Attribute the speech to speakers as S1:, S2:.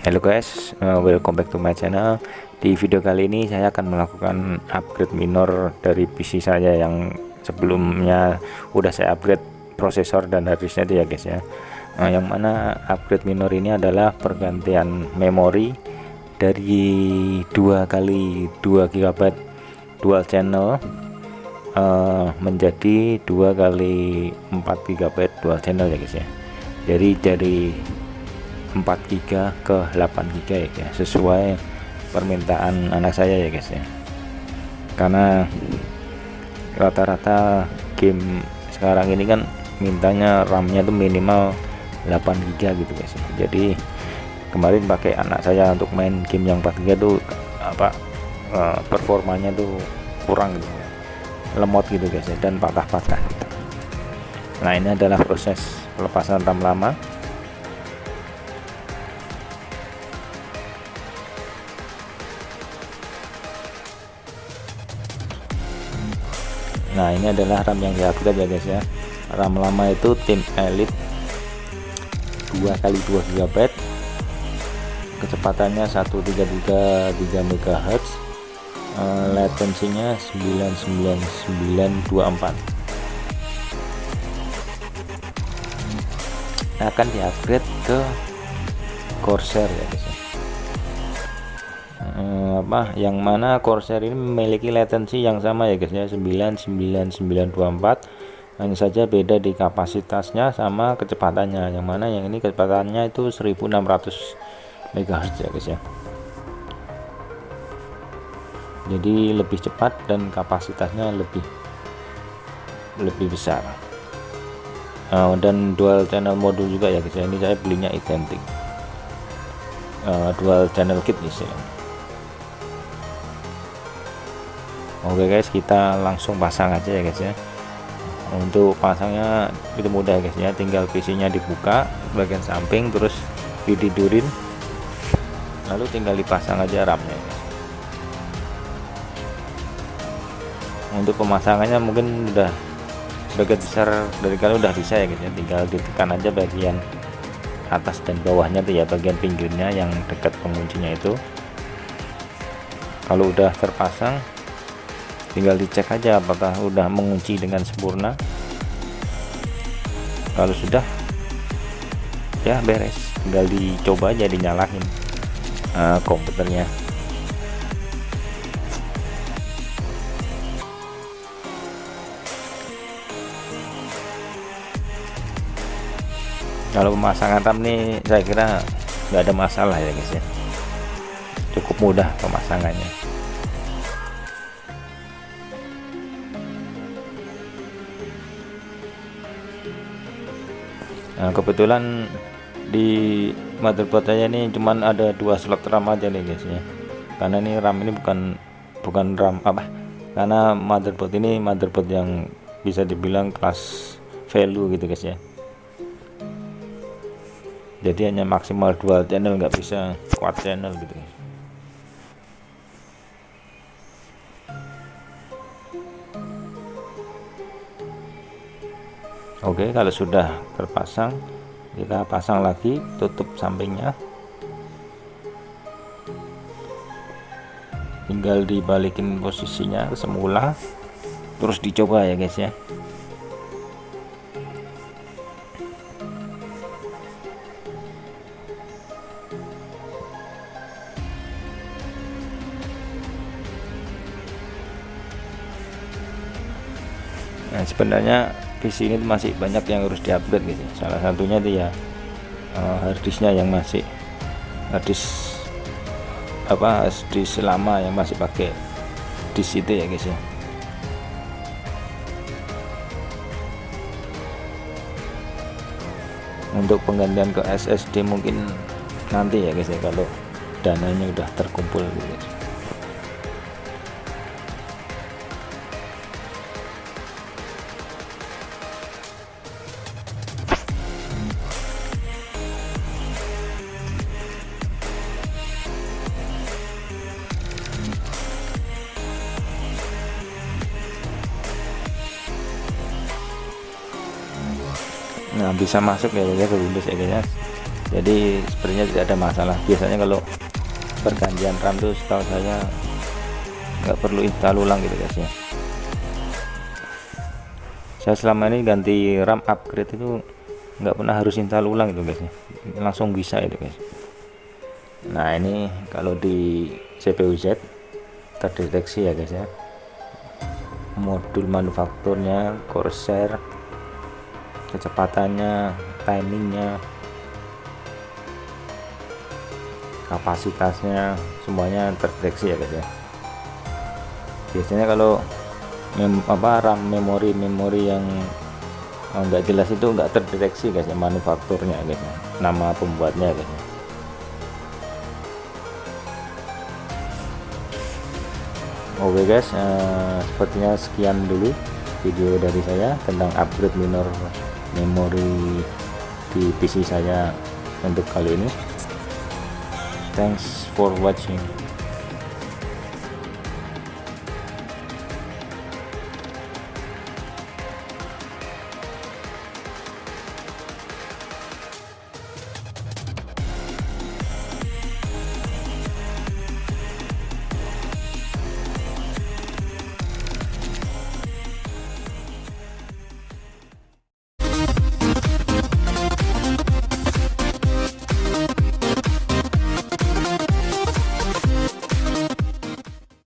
S1: Halo guys, welcome back to my channel. Di video kali ini saya akan melakukan upgrade minor dari PC saya yang sebelumnya udah saya upgrade prosesor dan harddisknya itu ya guys ya. Yang mana upgrade minor ini adalah pergantian memori dari 2 kali 2 GB dual channel menjadi 2 kali 4 GB dual channel ya guys ya. Jadi dari 4 GB ke 8 GB ya guys, sesuai permintaan anak saya ya guys ya. Karena rata-rata game sekarang ini kan mintanya RAM-nya tuh minimal 8 GB gitu guys ya. Jadi kemarin pakai anak saya untuk main game yang 4 GB tuh performanya tuh kurang gitu ya, lemot gitu guys ya, dan patah-patah gitu. Nah, ini adalah proses pelepasan RAM lama. Nah, ini adalah RAM yang diupgrade ya guys ya. RAM lama itu Team Elite 2 kali 2 GB, kecepatannya 133 MHz, latensinya 99924. Akan diupgrade ke Corsair ya guys ya. Yang mana Corsair ini memiliki latensi yang sama ya guys ya, 99924. hanya saja beda di kapasitasnya sama kecepatannya, yang mana yang ini kecepatannya itu 1600 MHz ya guys ya. Jadi lebih cepat dan kapasitasnya lebih besar. Dan dual channel modul juga ya guys ya. Ini saya belinya identik, dual channel kit guys ya. Oke guys, kita langsung pasang aja ya guys ya. Untuk pasangnya itu mudah guys ya, tinggal PC nya dibuka bagian samping, terus ditidurin, lalu tinggal dipasang aja RAM-nya guys. Untuk pemasangannya mungkin udah sebagian besar dari kalian udah bisa ya guys ya, tinggal ditekan aja bagian atas dan bawahnya tuh ya, bagian pinggirnya yang dekat penguncinya itu. Kalau udah terpasang tinggal dicek aja apakah udah mengunci dengan sempurna. Kalau sudah ya beres, tinggal dicoba aja, dinyalain komputernya. Kalau pemasangan RAM nih saya kira nggak ada masalah ya guys ya, cukup mudah pemasangannya. Nah, kebetulan di motherboard saya ini cuman ada 2 slot RAM aja nih guys ya. Karena ini RAM ini bukan RAM karena motherboard ini motherboard yang bisa dibilang kelas value gitu guys ya. Jadi hanya maksimal dual channel, nggak bisa quad channel gitu guys. Oke, kalau sudah terpasang kita pasang lagi, tutup sampingnya, tinggal dibalikin posisinya semula, terus dicoba ya guys ya. Nah, sebenarnya PC ini masih banyak yang harus diupgrade gitu. Salah satunya itu ya harddisknya yang masih harddisk lama yang masih pakai disk itu ya guys ya. Untuk penggantian ke SSD mungkin nanti ya guys ya, kalau dananya udah terkumpul gitu guys. Nah, bisa masuk ya ke Windows ya guys. jadi sebenarnya tidak ada masalah. Biasanya kalau pergantian RAM tuh setahu saya nggak perlu install ulang gitu guys ya. Saya selama ini ganti RAM upgrade itu nggak pernah harus install ulang itu guys ya, langsung bisa itu guys. Nah ini kalau di CPU Z terdeteksi ya guys ya, modul manufakturnya, Corsair, kecepatannya, timingnya, kapasitasnya, semuanya terdeteksi ya guys ya. Biasanya kalau RAM memori yang nggak jelas itu nggak terdeteksi guys ya, manufakturnya guys ya, nama pembuatnya guys ya. Oke guys, sepertinya sekian dulu video dari saya tentang upgrade minor memori di PC saya untuk kali ini. Thanks for watching.